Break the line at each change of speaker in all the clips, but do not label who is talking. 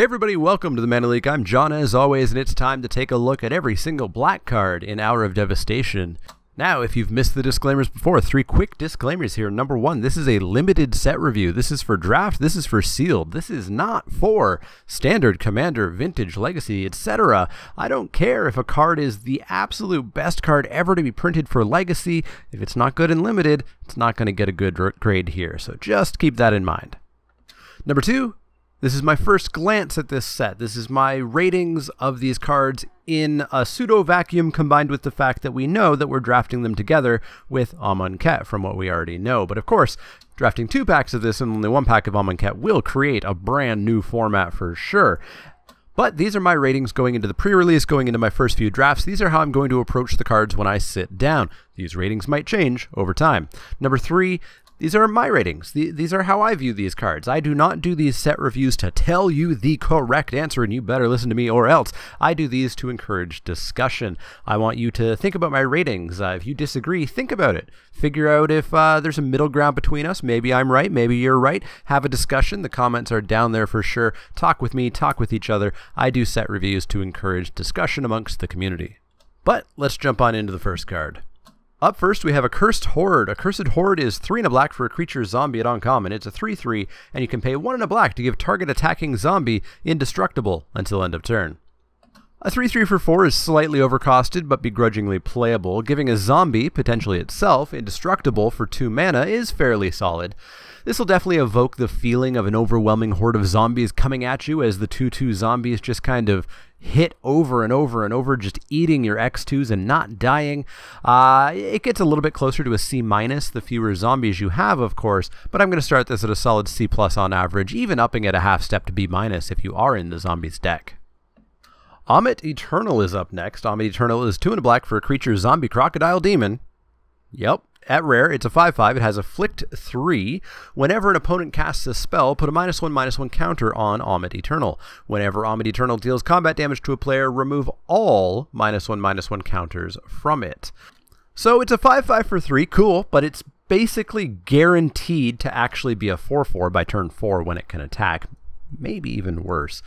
Hey everybody, welcome to the Mana Leek. I'm John as always, and it's time to take a look at every single black card in Hour of Devastation. Now, if you've missed the disclaimers before, 3 quick disclaimers here. Number 1, this is a limited set review. This is for draft, this is for sealed. This is not for standard, commander, vintage, legacy, etc. I don't care if a card is the absolute best card ever to be printed for legacy. If it's not good in limited, it's not going to get a good grade here. So just keep that in mind. Number 2, this is my first glance at this set. This is my ratings of these cards in a pseudo-vacuum combined with the fact that we know that we're drafting them together with Amonkhet from what we already know. But of course, drafting 2 packs of this and only 1 pack of Amonkhet will create a brand new format for sure. But these are my ratings going into the pre-release, going into my first few drafts. These are how I'm going to approach the cards when I sit down. These ratings might change over time. Number 3, these are my ratings. These are how I view these cards. I do not do these set reviews to tell you the correct answer and you better listen to me or else. I do these to encourage discussion. I want you to think about my ratings. If you disagree, think about it. Figure out if there's a middle ground between us. Maybe I'm right, maybe you're right. Have a discussion. The comments are down there for sure. Talk with me, talk with each other. I do set reviews to encourage discussion amongst the community. But let's jump on into the first card. Up first, we have a Cursed Hoard. A Cursed Hoard is 3 and a black for a creature zombie at uncommon. It's a 3/3, and you can pay 1 and a black to give target attacking zombie indestructible until end of turn. A 3/3 for 4 is slightly overcosted, but begrudgingly playable. Giving a zombie, potentially itself, indestructible for 2 mana is fairly solid. This will definitely evoke the feeling of an overwhelming horde of zombies coming at you as the 2/2 zombies just kind of hit over and over and over, just eating your X2s and not dying. It gets a little bit closer to a C- the fewer zombies you have, of course, but I'm going to start this at a solid C+ on average, even upping it a half step to B- if you are in the zombies deck. Ahmud Eternal is up next. Ahmud Eternal is 2 and a black for a creature zombie crocodile demon. Yep. At rare, it's a 5/5. It has Afflict 3. Whenever an opponent casts a spell, put a -1/-1 counter on Ahmud Eternal. Whenever Ahmud Eternal deals combat damage to a player, remove all -1/-1 counters from it. So it's a 5/5 for 3. Cool, but it's basically guaranteed to actually be a 4/4 by turn 4 when it can attack. Maybe even worse.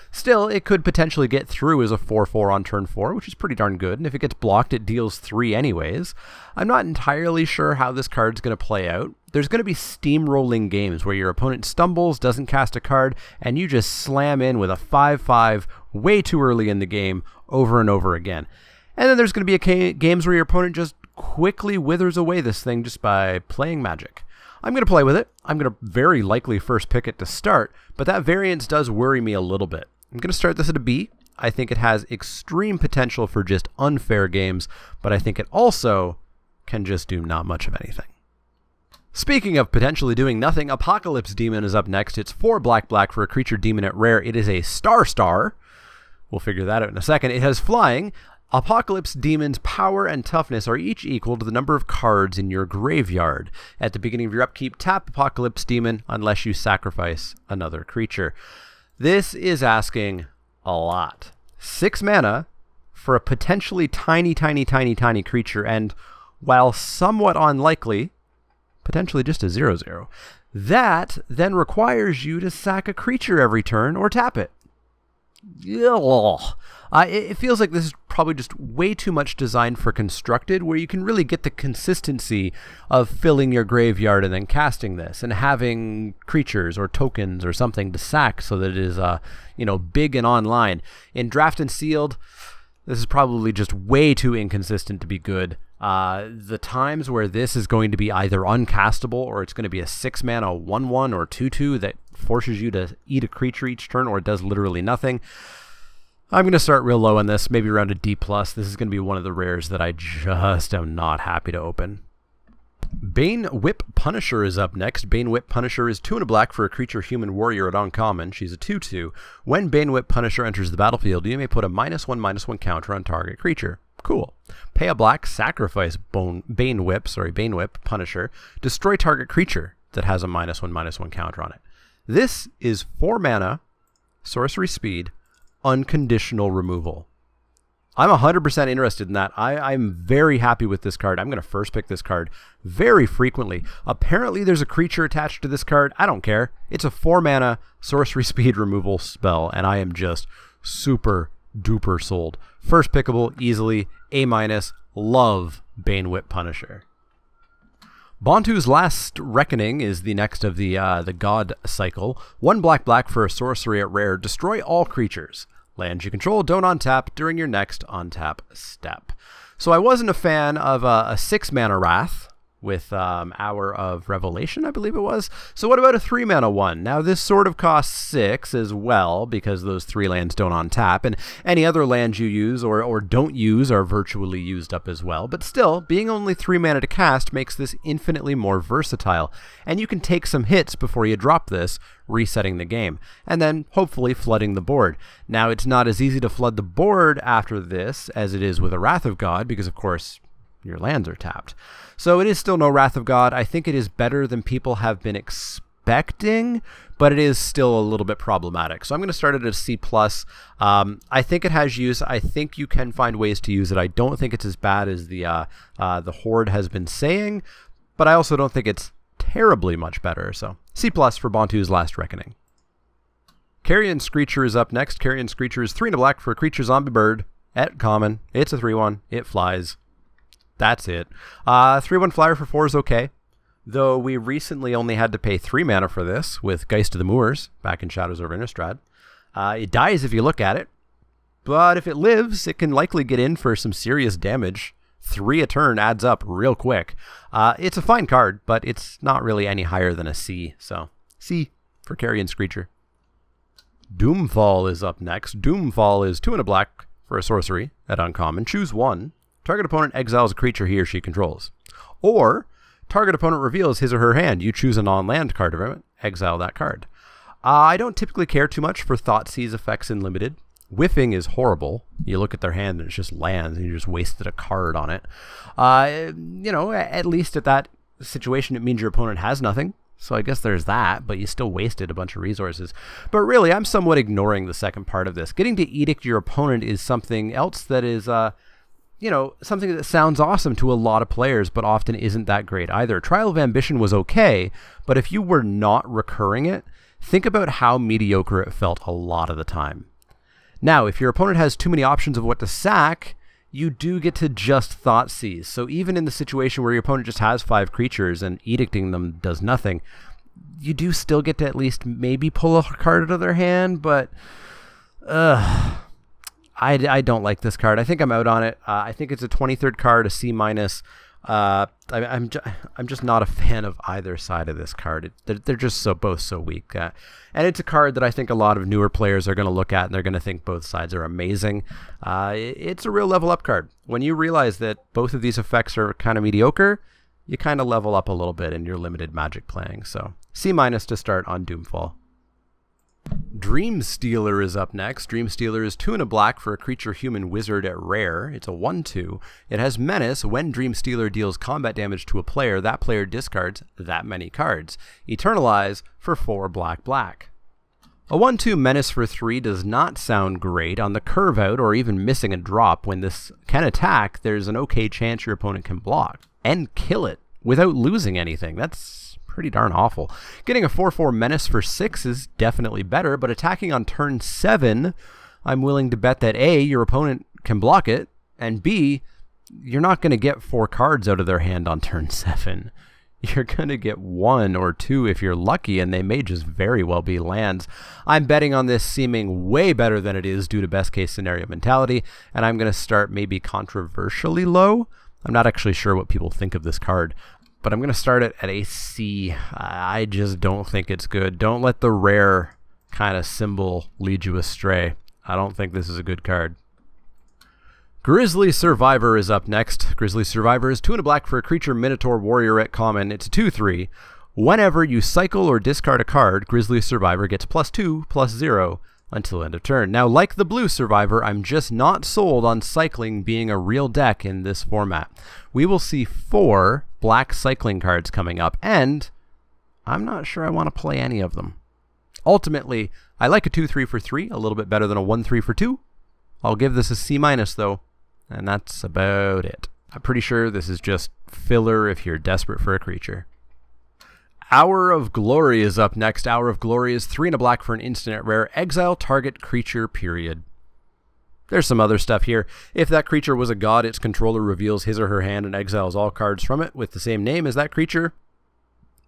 Still, it could potentially get through as a 4/4 on turn 4, which is pretty darn good, and if it gets blocked, it deals 3 anyways. I'm not entirely sure how this card's going to play out. There's going to be steamrolling games where your opponent stumbles, doesn't cast a card, and you just slam in with a 5/5 way too early in the game over and over again. And then there's going to be games where your opponent just quickly withers away this thing just by playing Magic. I'm going to play with it. I'm going to very likely first pick it to start, but that variance does worry me a little bit. I'm going to start this at a B. I think it has extreme potential for just unfair games, but I think it also can just do not much of anything. Speaking of potentially doing nothing, Apocalypse Demon is up next. It's 4 black for a creature demon at rare. It is a star. We'll figure that out in a second. It has flying. Apocalypse Demon's power and toughness are each equal to the number of cards in your graveyard. At the beginning of your upkeep, tap Apocalypse Demon unless you sacrifice another creature. This is asking a lot. 6 mana for a potentially tiny creature, and while somewhat unlikely, potentially just a 0/0. That then requires you to sack a creature every turn or tap it. It feels like this is probably just way too much designed for Constructed, where you can really get the consistency of filling your graveyard and then casting this and having creatures or tokens or something to sack so that it is big and online. In Draft and Sealed, this is probably just way too inconsistent to be good. The times where this is going to be either uncastable or it's going to be a 6 mana 1/1 or 2/2 that forces you to eat a creature each turn, or it does literally nothing. I'm going to start real low on this, maybe around a D+. This is going to be one of the rares that I just am not happy to open. Bane Whip Punisher is up next. Bane Whip Punisher is 2 and a black for a creature human warrior at uncommon. She's a 2/2. When Bane Whip Punisher enters the battlefield, you may put a -1/-1 counter on target creature. Cool. Pay a black, sacrifice Bane Whip Punisher, destroy target creature that has a -1/-1 counter on it. This is 4 mana, sorcery speed, unconditional removal. I'm 100% interested in that. I'm very happy with this card. I'm going to first pick this card very frequently. Apparently there's a creature attached to this card. I don't care. It's a 4-mana sorcery speed removal spell, and I am just super duper sold. First pickable, easily, A-. Love Bane Whip Punisher. Bontu's Last Reckoning is the next of the God cycle. 1 black for a sorcery at rare. Destroy all creatures. Lands you control don't untap during your next untap step. So I wasn't a fan of a 6-mana Wrath with Hour of Revelation, I believe it was. So what about a 3-mana one? Now this sort of costs 6 as well, because those 3 lands don't untap, and any other lands you use or don't use are virtually used up as well. But still, being only 3 mana to cast makes this infinitely more versatile, and you can take some hits before you drop this, resetting the game, and then hopefully flooding the board. Now it's not as easy to flood the board after this as it is with a Wrath of God, because of course your lands are tapped. So it is still no Wrath of God. I think it is better than people have been expecting, but it is still a little bit problematic. So I'm going to start it at a C+. I think it has use. I think you can find ways to use it. I don't think it's as bad as the Hoard has been saying, but I also don't think it's terribly much better. So C+ for Bontu's Last Reckoning. Carnion Screecher is up next. Carnion Screecher is 3 black for a creature zombie bird at common. It's a 3/1. It flies. That's it. 3/1 flyer for 4 is okay, though we recently only had to pay 3 mana for this with Geist of the Moors back in Shadows over Innistrad. It dies if you look at it, but if it lives, it can likely get in for some serious damage. 3 a turn adds up real quick. It's a fine card, but it's not really any higher than a C, so C for Carnion Screecher. Doomfall is up next. Doomfall is 2 black for a sorcery at uncommon. Choose 1. Target opponent exiles a creature he or she controls. Or, target opponent reveals his or her hand. You choose a non-land card of it, exile that card. I don't typically care too much for Thoughtseize effects in Limited. Whiffing is horrible. You look at their hand and it's just lands and you just wasted a card on it. You know, at least at that situation it means your opponent has nothing. So I guess there's that, but you still wasted a bunch of resources. But really, I'm somewhat ignoring the second part of this. Getting to Edict your opponent is something else that is... you know, something that sounds awesome to a lot of players, but often isn't that great either. Trial of Ambition was okay, but if you were not recurring it, think about how mediocre it felt a lot of the time. Now, if your opponent has too many options of what to sack, you do get to just Thoughtseize. So even in the situation where your opponent just has 5 creatures and edicting them does nothing, you do still get to at least maybe pull a card out of their hand, but... I don't like this card. I think I'm out on it. I think it's a 23rd card, a C-. I'm just not a fan of either side of this card. They're just both so weak. And it's a card that I think a lot of newer players are going to look at and they're going to think both sides are amazing. It's a real level up card. When you realize that both of these effects are kind of mediocre, you kind of level up a little bit in your limited Magic playing. So C- to start on Doomfall. Dreamstealer is up next. Dreamstealer is 2 black for a creature human wizard at rare. It's a 1/2. It has Menace. When Dreamstealer deals combat damage to a player, that player discards that many cards. Eternalize for 4 black. A 1/2 Menace for 3 does not sound great. On the curve out or even missing a drop, when this can attack, there's an okay chance your opponent can block and kill it without losing anything. That's pretty darn awful. Getting a 4/4 Menace for 6 is definitely better, but attacking on turn 7, I'm willing to bet that A, your opponent can block it, and B, you're not going to get 4 cards out of their hand on turn 7. You're going to get 1 or 2 if you're lucky, and they may just very well be lands. I'm betting on this seeming way better than it is due to best case scenario mentality, and I'm going to start maybe controversially low. I'm not actually sure what people think of this card, but I'm going to start it at a C. I just don't think it's good. Don't let the rare kind of symbol lead you astray. I don't think this is a good card. Grizzly Survivor is up next. Grizzly Survivor is 2 black for a creature Minotaur Warrior at common. It's a 2/3. Whenever you cycle or discard a card, Grizzly Survivor gets +2/+0 until end of turn. Now, like the Blue Survivor, I'm just not sold on cycling being a real deck in this format. We will see 4 black cycling cards coming up, and I'm not sure I want to play any of them. Ultimately, I like a 2/3 for 3 a little bit better than a 1/3 for 2. I'll give this a C- though. and that's about it. I'm pretty sure this is just filler if you're desperate for a creature. Hour of Glory is up next. Hour of Glory is 3 and a black for an instant at rare. Exile target creature, period. There's some other stuff here. If that creature was a god, its controller reveals his or her hand and exiles all cards from it with the same name as that creature.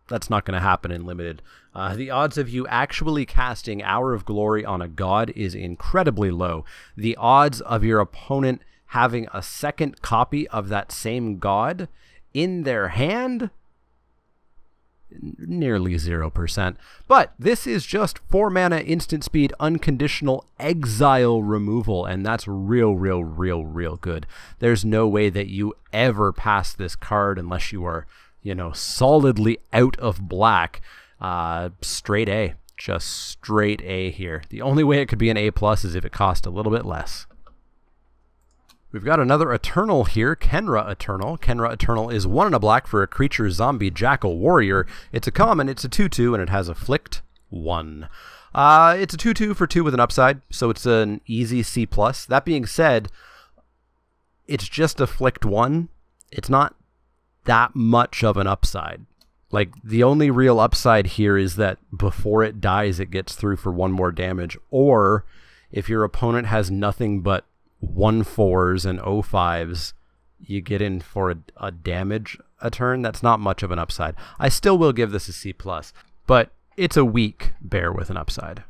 That's not going to happen in Limited. The odds of you actually casting Hour of Glory on a god is incredibly low. The odds of your opponent having a second copy of that same god in their hand, nearly 0%. But this is just 4 mana instant speed unconditional exile removal, and that's real good. There's no way that you ever pass this card unless you are, you know, solidly out of black. Straight A, just straight A here. The only way it could be an A+ is if it cost a little bit less. We've got another Eternal here, Kendra Eternal. Kendra Eternal is 1 and a black for a creature zombie jackal warrior. It's a common, it's a 2/2, and it has Afflict 1. It's a 2/2 for 2 with an upside, so it's an easy C+. That being said, it's just Afflict 1. It's not that much of an upside. Like, the only real upside here is that before it dies, it gets through for 1 more damage, or if your opponent has nothing but 1/4s and 0/5s, you get in for a damage a turn. That's not much of an upside. I still will give this a C+, but it's a weak bear with an upside.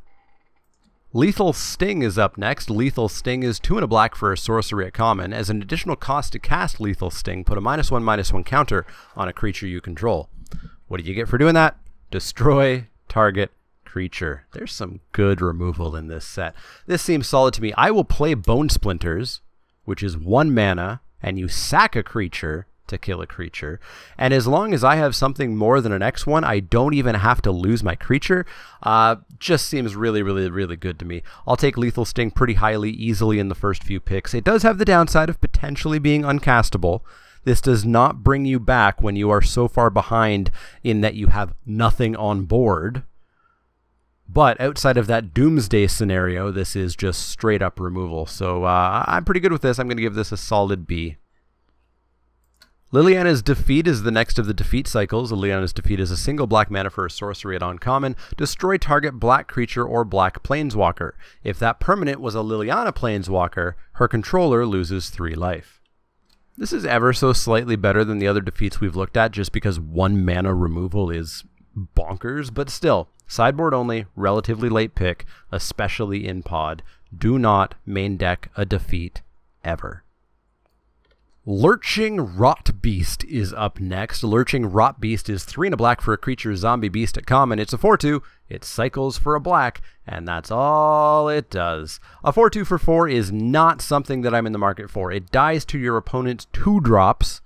Lethal Sting is up next. Lethal Sting is 2 and a black for a sorcery at common. As an additional cost to cast Lethal Sting, put a -1/-1 counter on a creature you control. What do you get for doing that? Destroy target creature. There's some good removal in this set. This seems solid to me. I will play Bone Splinters, which is 1 mana, and you sack a creature to kill a creature. And as long as I have something more than an X1, I don't even have to lose my creature. Just seems really good to me. I'll take Lethal Sting pretty highly, easily in the first few picks. It does have the downside of potentially being uncastable. This does not bring you back when you are so far behind in that you have nothing on board. But outside of that Doomsday scenario, this is just straight up removal. So I'm pretty good with this. I'm going to give this a solid B. Lilianas Defeat is the next of the defeat cycles. Lilianas Defeat is a single black mana for a sorcery at uncommon. Destroy target black creature or black planeswalker. If that permanent was a Liliana planeswalker, her controller loses 3 life. This is ever so slightly better than the other defeats we've looked at just because 1 mana removal is bonkers, but still, sideboard only, relatively late pick, especially in pod. Do not main deck a defeat ever. Lurching Rot Beast is up next. Lurching Rot Beast is 3 and a black for a creature zombie beast at common. It's a 4/2. It cycles for a black, and that's all it does. A 4/2 for 4 is not something that I'm in the market for. It dies to your opponent's 2-drops,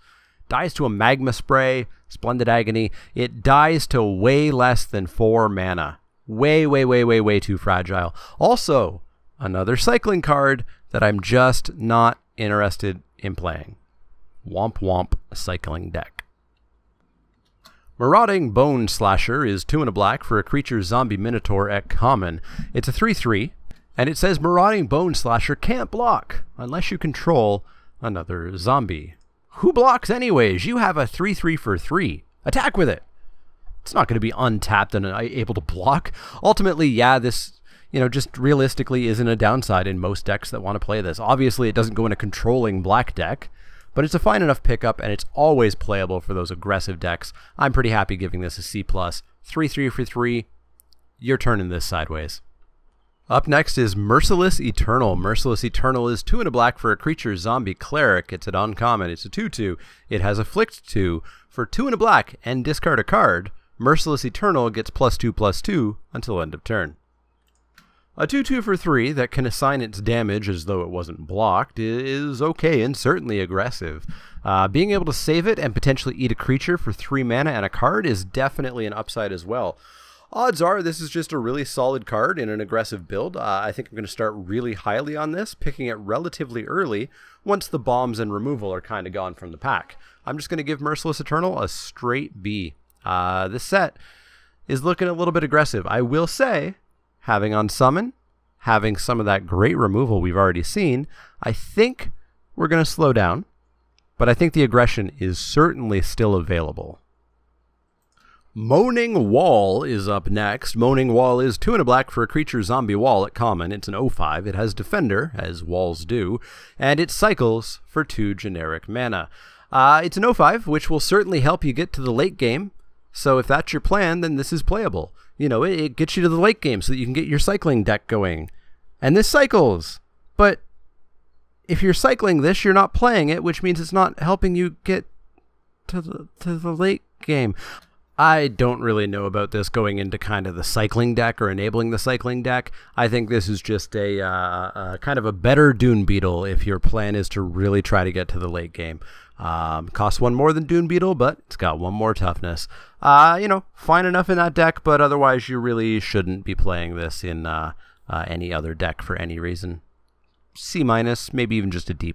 dies to a Magma Spray, Splendid Agony. It dies to way less than 4 mana. Way too fragile. Also, another cycling card that I'm just not interested in playing. Womp womp cycling deck. Marauding Bone Slasher is 2 and a black for a creature zombie minotaur at common. It's a 3/3, and it says Marauding Bone Slasher can't block unless you control another zombie. Who blocks anyways? You have a 3/3 for 3. Attack with it. It's not going to be untapped and able to block. Ultimately, yeah, this, you know, just realistically isn't a downside in most decks that want to play this. Obviously, it doesn't go in a controlling black deck, but it's a fine enough pickup, and it's always playable for those aggressive decks. I'm pretty happy giving this a C+. 3/3 for 3. You're turning this sideways. Up next is Merciless Eternal. Merciless Eternal is 2 and a black for a creature zombie cleric. It's an uncommon. It's a 2/2. It has Afflict 2. For 2 and a black and discard a card, Merciless Eternal gets +2/+2 until end of turn. A 2/2 for 3 that can assign its damage as though it wasn't blocked is okay and certainly aggressive. Being able to save it and potentially eat a creature for 3 mana and a card is definitely an upside as well. Odds are this is just a really solid card in an aggressive build. I think I'm going to start really highly on this, picking it relatively early once the bombs and removal are kind of gone from the pack. I'm just going to give Merciless Eternal a straight B. This set is looking a little bit aggressive. I will say, having on summon, having some of that great removal we've already seen, I think we're going to slow down, but I think the aggression is certainly still available. Moaning Wall is up next. Moaning Wall is 2 and a black for a creature zombie wall at common. It's an 0/5. It has Defender, as walls do, and it cycles for 2 generic mana. It's an 0/5, which will certainly help you get to the late game. So if that's your plan, then this is playable. You know, it gets you to the late game so that you can get your cycling deck going. And this cycles. But if you're cycling this, you're not playing it, which means it's not helping you get to the late game. I don't really know about this going into kind of the cycling deck or enabling the cycling deck. I think this is just a kind of a better Dune Beetle if your plan is to really try to get to the late game. Costs 1 more than Dune Beetle, but it's got 1 more toughness. You know, fine enough in that deck, but otherwise you really shouldn't be playing this in any other deck for any reason. C-, maybe even just a D+.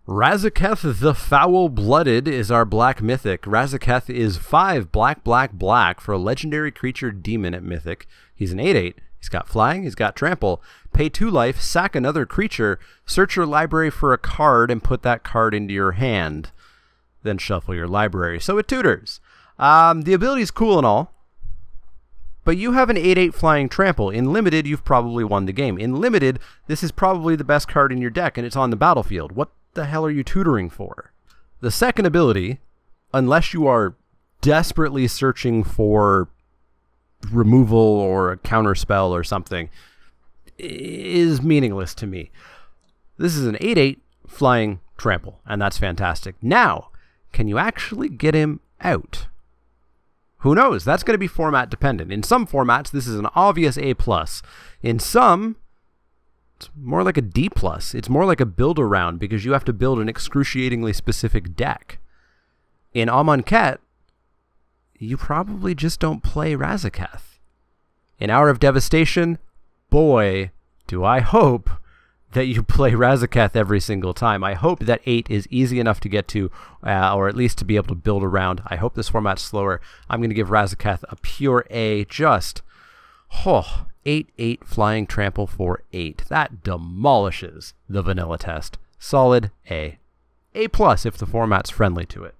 Raziq the Foul-Blooded is our black mythic. Raziq is 5 black for a legendary creature demon at mythic. He's an 8/8. He's got flying, he's got trample. Pay 2 life, sack another creature, search your library for a card and put that card into your hand. Then shuffle your library. So it tutors. The ability is cool and all, but you have an 8/8 flying trample. In limited, you've probably won the game. In limited, this is probably the best card in your deck and it's on the battlefield. What the hell are you tutoring for? The second ability, unless you are desperately searching for removal or a counter spell or something, is meaningless to me. This is an 8/8 flying trample, and that's fantastic. Now, can you actually get him out? Who knows? That's going to be format dependent. In some formats, this is an obvious A+. In some, it's more like a D+. It's more like a build around because you have to build an excruciatingly specific deck. In Amonkhet, you probably just don't play Raziq. In Hour of Devastation, boy, do I hope that you play Raziq every single time. I hope that 8 is easy enough to get to, or at least to be able to build around. I hope this format's slower. I'm going to give Raziq a pure A, just 8/8 flying trample for 8. That demolishes the vanilla test. Solid A. A+ if the format's friendly to it.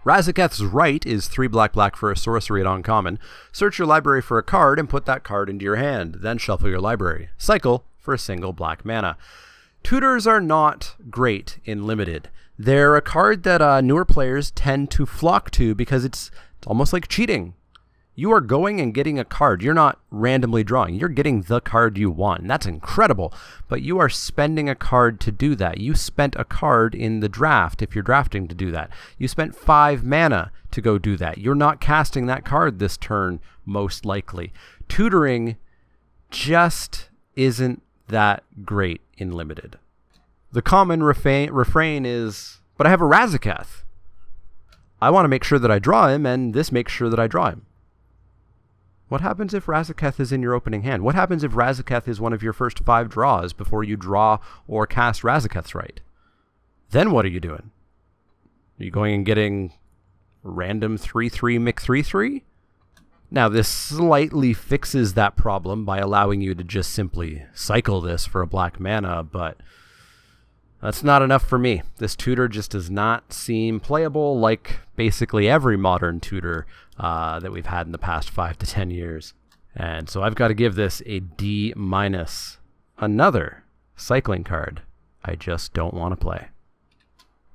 Raziq's Right is 3 black for a sorcery at uncommon. Search your library for a card and put that card into your hand. Then shuffle your library. Cycle for a single black mana. Tutors are not great in limited. They're a card that newer players tend to flock to because it's almost like cheating. You are going and getting a card. You're not randomly drawing. You're getting the card you want. And that's incredible. But you are spending a card to do that. You spent a card in the draft if you're drafting to do that. You spent 5 mana to go do that. You're not casting that card this turn, most likely. Tutoring just isn't that great in limited. The common refrain is, but I have a Raziq. I want to make sure that I draw him, and this makes sure that I draw him. What happens if Raziq is in your opening hand? What happens if Raziq is one of your first 5 draws before you draw or cast Raziq's Right? Then what are you doing? Are you going and getting random 3/3 Mick 3/3? Now this slightly fixes that problem by allowing you to just simply cycle this for a black mana, but that's not enough for me. This tutor just does not seem playable like basically every modern tutor that we've had in the past 5 to 10 years. And so I've got to give this a D-. Another cycling card I just don't want to play.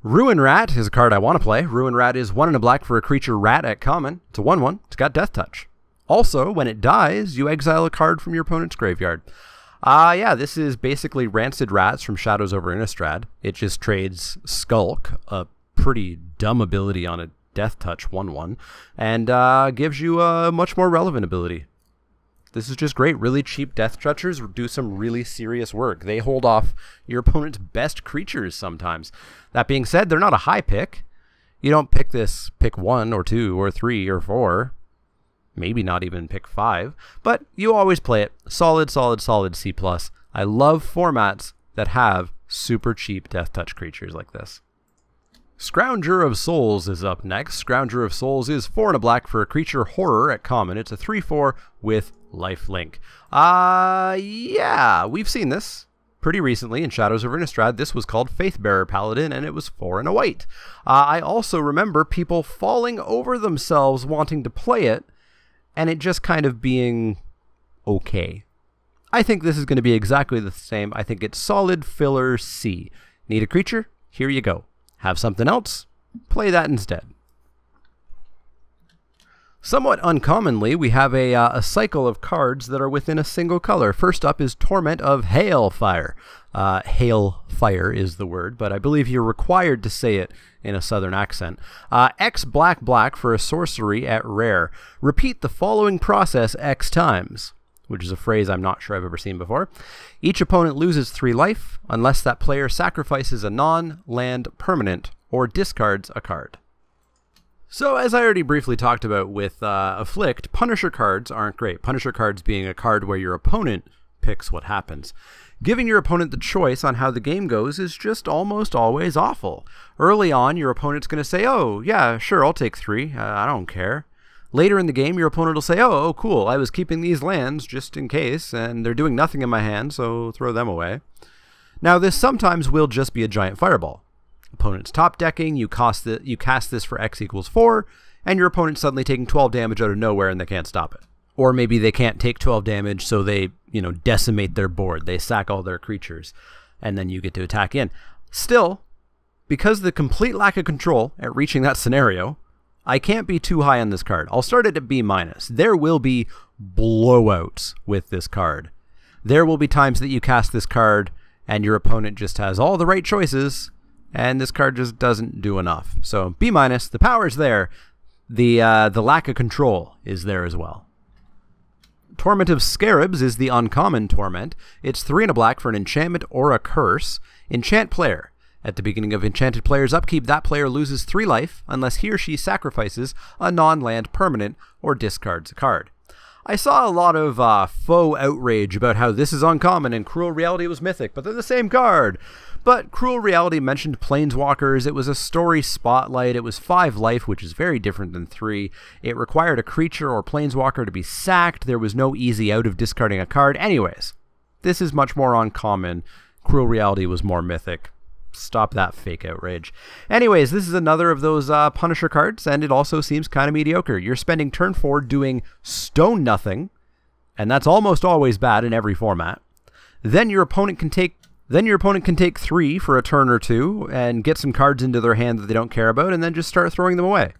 Ruin Rat is a card I want to play. Ruin Rat is 1 and a black for a creature rat at common. It's a 1/1. It's got Death Touch. Also, when it dies, you exile a card from your opponent's graveyard. Yeah, this is basically Rancid Rats from Shadows over Innistrad. It just trades Skulk, a pretty dumb ability on a Death Touch 1/1, and gives you a much more relevant ability. This is just great. Really cheap Death Touchers do some really serious work. They hold off your opponent's best creatures sometimes. That being said, they're not a high pick. You don't pick 1 or 2 or 3 or 4. Maybe not even pick 5, but you always play it. Solid C+. I love formats that have super cheap Death Touch creatures like this. Scourge of Souls is up next. Scourge of Souls is 4 and a black for a creature horror at common. It's a 3/4 with lifelink. Yeah, we've seen this pretty recently in Shadows of Innistrad. This was called Faithbearer Paladin, and it was 4 and a white. I also remember people falling over themselves wanting to play it, and it just kind of being okay. I think this is going to be exactly the same. I think it's solid filler C. Need a creature? Here you go. Have something else? Play that instead. Somewhat uncommonly, we have a cycle of cards that are within a single color. First up is Torment of Hailfire. Hailfire is the word, but I believe you're required to say it in a southern accent. X black for a sorcery at rare. Repeat the following process X times, which is a phrase I'm not sure I've ever seen before. Each opponent loses 3 life unless that player sacrifices a non-land permanent or discards a card. So, as I already briefly talked about with Afflict, Punisher cards aren't great. Punisher cards being a card where your opponent picks what happens. Giving your opponent the choice on how the game goes is just almost always awful. Early on, your opponent's going to say, oh, yeah, sure, I'll take 3. I don't care. Later in the game, your opponent will say, oh, cool, I was keeping these lands just in case, and they're doing nothing in my hand, so throw them away. Now, this sometimes will just be a giant fireball. Opponent's top decking, you cast this for X equals 4, and your opponent's suddenly taking 12 damage out of nowhere and they can't stop it. Or maybe they can't take 12 damage, so they, decimate their board. They sack all their creatures, and then you get to attack in. Still, because of the complete lack of control at reaching that scenario, I can't be too high on this card. I'll start it at B-. There will be blowouts with this card. There will be times that you cast this card and your opponent just has all the right choices, and this card just doesn't do enough. So B-, the power's there. The lack of control is there as well. Torment of Scarabs is the uncommon Torment. It's 3 and a black for an enchantment or a curse. Enchant player. At the beginning of enchanted player's upkeep, that player loses 3 life unless he or she sacrifices a non-land permanent or discards a card. I saw a lot of faux outrage about how this is uncommon and Cruel Reality was mythic, but they're the same card. But Cruel Reality mentioned Planeswalkers, it was a story spotlight, it was 5 life, which is very different than 3. It required a creature or Planeswalker to be sacked, there was no easy out of discarding a card. Anyways, this is much more uncommon. Cruel Reality was more mythic. Stop that fake outrage. Anyways, this is another of those Punisher cards, and it also seems kind of mediocre. You're spending turn 4 doing stone nothing, and that's almost always bad in every format. Then your opponent can take 3 for a turn or 2 and get some cards into their hand that they don't care about and then just start throwing them away.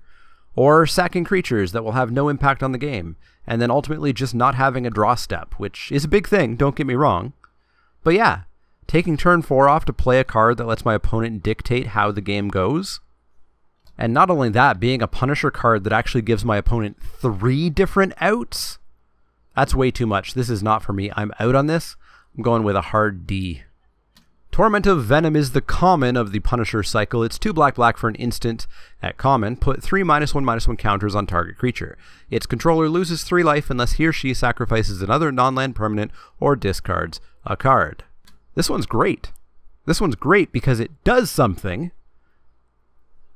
Or sacking creatures that will have no impact on the game, and then ultimately just not having a draw step, which is a big thing, don't get me wrong. But yeah, taking turn 4 off to play a card that lets my opponent dictate how the game goes. And not only that, being a Punisher card that actually gives my opponent 3 different outs? That's way too much. This is not for me. I'm out on this. I'm going with a hard D. Torment of Venom is the common of the Punisher cycle. It's 2 black for an instant at common. Put 3 -1/-1 counters on target creature. Its controller loses 3 life unless he or she sacrifices another non-land permanent or discards a card. This one's great. This one's great because it does something,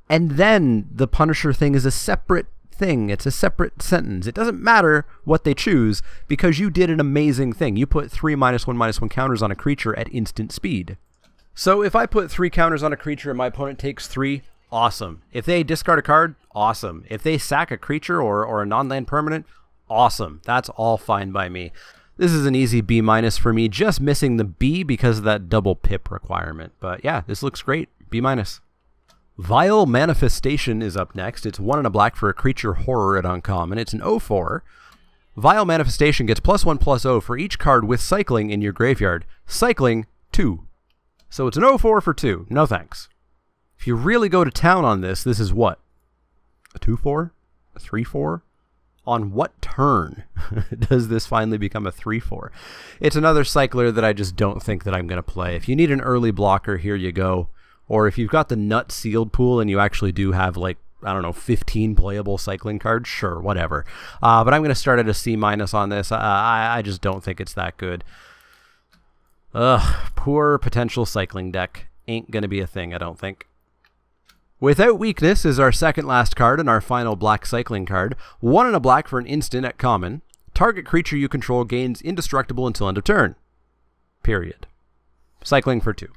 and then the Punisher thing is a separate thing. It's a separate sentence. It doesn't matter what they choose because you did an amazing thing. You put 3 -1/-1 counters on a creature at instant speed. So if I put 3 counters on a creature and my opponent takes 3, awesome. If they discard a card, awesome. If they sack a creature or a non-land permanent, awesome. That's all fine by me. This is an easy B- for me, just missing the B because of that double pip requirement. But yeah, this looks great. B-. Vile Manifestation is up next. It's 1 and a black for a creature horror at uncommon. It's an 0/4. Vile Manifestation gets +1/+0 for each card with cycling in your graveyard. Cycling 2. So it's an 0/4 for 2. No thanks. If you really go to town on this, this is what? A 2/4? A 3/4? On what turn does this finally become a 3/4? It's another cycler that I just don't think that I'm going to play. If you need an early blocker, here you go. Or if you've got the nut sealed pool and you actually do have, like, I don't know, 15 playable cycling cards, sure, whatever. But I'm going to start at a C- on this. I just don't think it's that good. Ugh, poor potential cycling deck. Ain't going to be a thing, I don't think. Without Weakness is our second last card and our final black cycling card. 1 and a black for an instant at common. Target creature you control gains indestructible until end of turn. Period. Cycling for 2.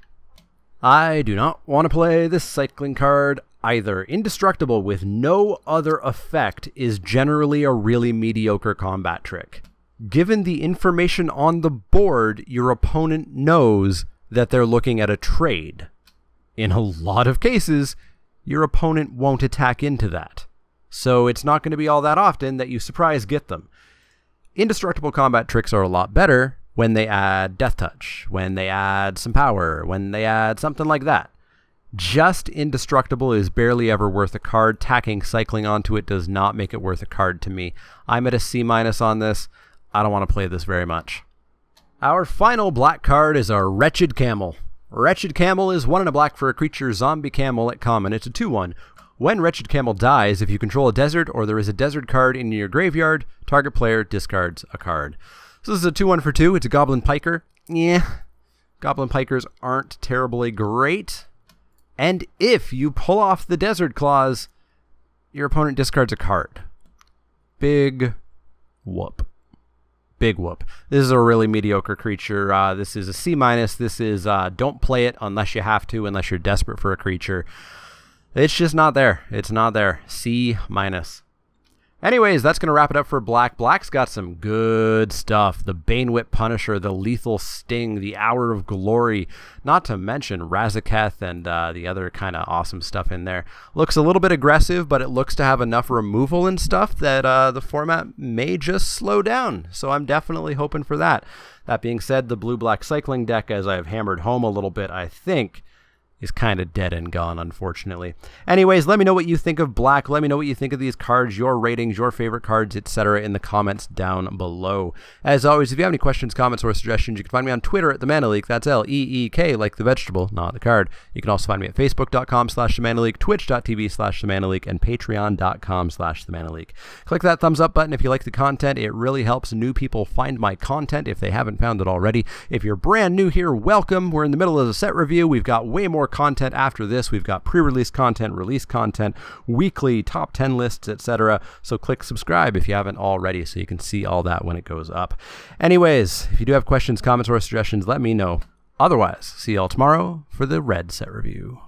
I do not want to play this cycling card either. Indestructible with no other effect is generally a really mediocre combat trick. Given the information on the board, your opponent knows that they're looking at a trade. In a lot of cases, your opponent won't attack into that. So it's not going to be all that often that you surprise get them. Indestructible combat tricks are a lot better when they add Death Touch, when they add some power, when they add something like that. Just Indestructible is barely ever worth a card. Tacking cycling onto it does not make it worth a card to me. I'm at a C- on this. I don't want to play this very much. Our final black card is our Wretched Camel. Wretched Camel is 1 and a black for a creature zombie camel at common. It's a 2/1. When Wretched Camel dies, if you control a desert or there is a desert card in your graveyard, target player discards a card. So this is a 2/1 for 2. It's a Goblin Piker. Yeah, Goblin Pikers aren't terribly great. And if you pull off the Desert Clause, your opponent discards a card. Big whoop. Big whoop. This is a really mediocre creature. This is a C-. This is don't play it unless you have to, unless you're desperate for a creature. It's just not there. It's not there. C-. Anyways, that's going to wrap it up for Black. Black's got some good stuff. The Bane Whip Punisher, the Lethal Sting, the Hour of Glory, not to mention Raziq and the other kind of awesome stuff in there. Looks a little bit aggressive, but it looks to have enough removal and stuff that the format may just slow down. So I'm definitely hoping for that. That being said, the blue-black cycling deck, as I've hammered home a little bit, I think is kind of dead and gone, unfortunately. Anyways, let me know what you think of Black. Let me know what you think of these cards, your ratings, your favorite cards, etc. in the comments down below. As always, if you have any questions, comments, or suggestions, you can find me on Twitter at TheManaLeek. That's L-E-E-K, like the vegetable, not the card. You can also find me at Facebook.com/TheManaLeek, Twitch.tv/TheManaLeek, and Patreon.com/TheManaLeek. Click that thumbs up button if you like the content. It really helps new people find my content if they haven't found it already. If you're brand new here, welcome. We're in the middle of the set review. We've got way more content after this. We've got pre-release content, release content, weekly top 10 lists, etc. So click subscribe if you haven't already so you can see all that when it goes up. Anyways, if you do have questions, comments, or suggestions, let me know. Otherwise, see y'all tomorrow for the red set review.